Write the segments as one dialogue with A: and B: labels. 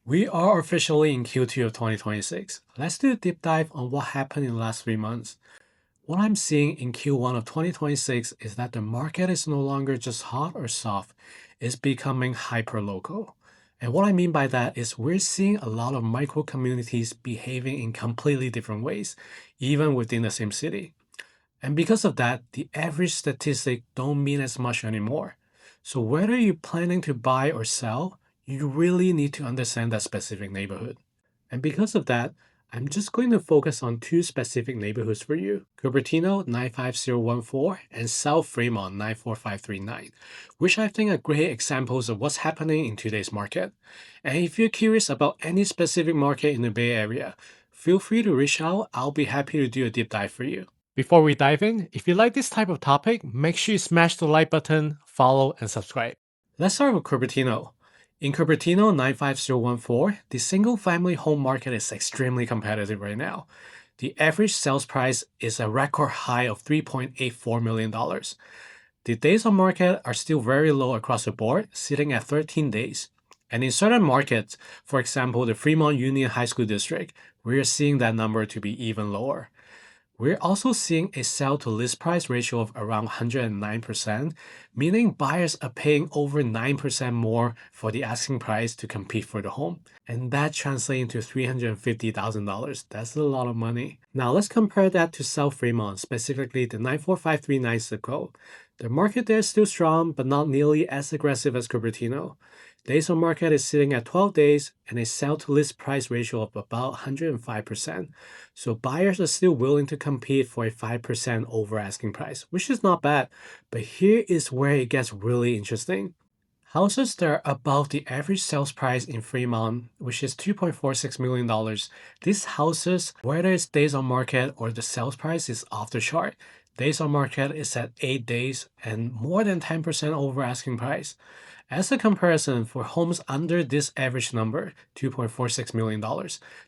A: We are officially in Q2 of 2026. Let's do a deep dive on what happened in the last 3 months. What I'm seeing in Q1 of 2026 is that the market is no longer just hot or soft, it's becoming hyper local. And what I mean by that is we're seeing a lot of micro communities behaving in completely different ways, even within the same city. And because of that, the average statistic don't mean as much anymore. So whether you're planning to buy or sell, you really need to understand that specific neighborhood. And because of that, I'm just going to focus on two specific neighborhoods for you, Cupertino 95014 and South Fremont 94539, which I think are great examples of what's happening in today's market. And if you're curious about any specific market in the Bay Area, feel free to reach out. I'll be happy to do a deep dive for you. Before we dive in, if you like this type of topic, make sure you smash the like button, follow, and subscribe. Let's start with Cupertino. In Cupertino 95014, the single family home market is extremely competitive right now. The average sales price is a record high of $3.84 million. The days on market are still very low across the board, sitting at 13 days. And in certain markets, for example, the Fremont Union High School District, we are seeing that number to be even lower. We're also seeing a sell to list price ratio of around 109%, meaning buyers are paying over 9% more for the asking price to compete for the home. And that translates into $350,000. That's a lot of money. Now let's compare that to South Fremont, specifically the 94539 zip code. The market there is still strong, but not nearly as aggressive as Cupertino. Days on market is sitting at 12 days and a sell to list price ratio of about 105%. So buyers are still willing to compete for a 5% over asking price, which is not bad. But here is where it gets really interesting. Houses that are above the average sales price in Fremont, which is $2.46 million, these houses, whether it's days on market or the sales price, is off the chart. Days on market is at 8 days and more than 10% over asking price. As a comparison, for homes under this average number, $2.46 million,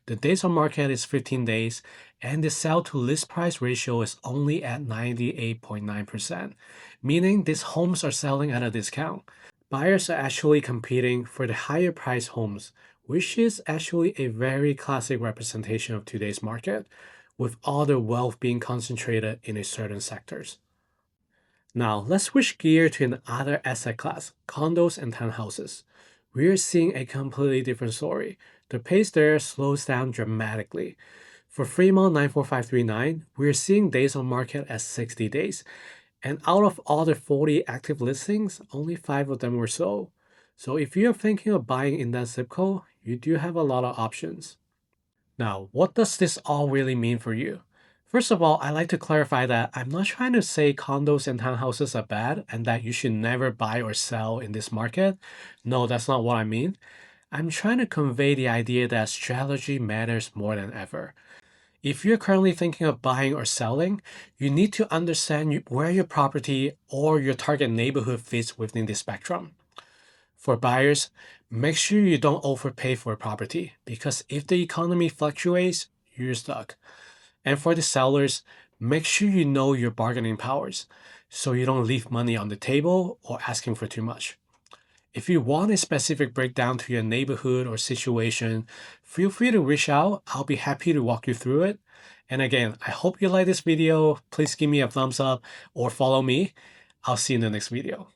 A: the days on market is 15 days, and the sell to list price ratio is only at 98.9%, meaning these homes are selling at a discount. Buyers are actually competing for the higher price homes, which is actually a very classic representation of today's market, with all the wealth being concentrated in a certain sectors. Now, let's switch gear to another asset class, condos and townhouses. We're seeing a completely different story. The pace there slows down dramatically. For Fremont 94539, we're seeing days on market at 60 days. And out of all the 40 active listings, only 5 of them were sold. So if you're thinking of buying in that zip code, you do have a lot of options. Now, what does this all really mean for you? First of all, I like to clarify that I'm not trying to say condos and townhouses are bad and that you should never buy or sell in this market. No, that's not what I mean. I'm trying to convey the idea that strategy matters more than ever. If you're currently thinking of buying or selling, you need to understand where your property or your target neighborhood fits within the spectrum. For buyers, make sure you don't overpay for a property because if the economy fluctuates, you're stuck. And for the sellers, make sure you know your bargaining powers so you don't leave money on the table or asking for too much. If you want a specific breakdown to your neighborhood or situation, feel free to reach out. I'll be happy to walk you through it. And again, I hope you like this video. Please give me a thumbs up or follow me. I'll see you in the next video.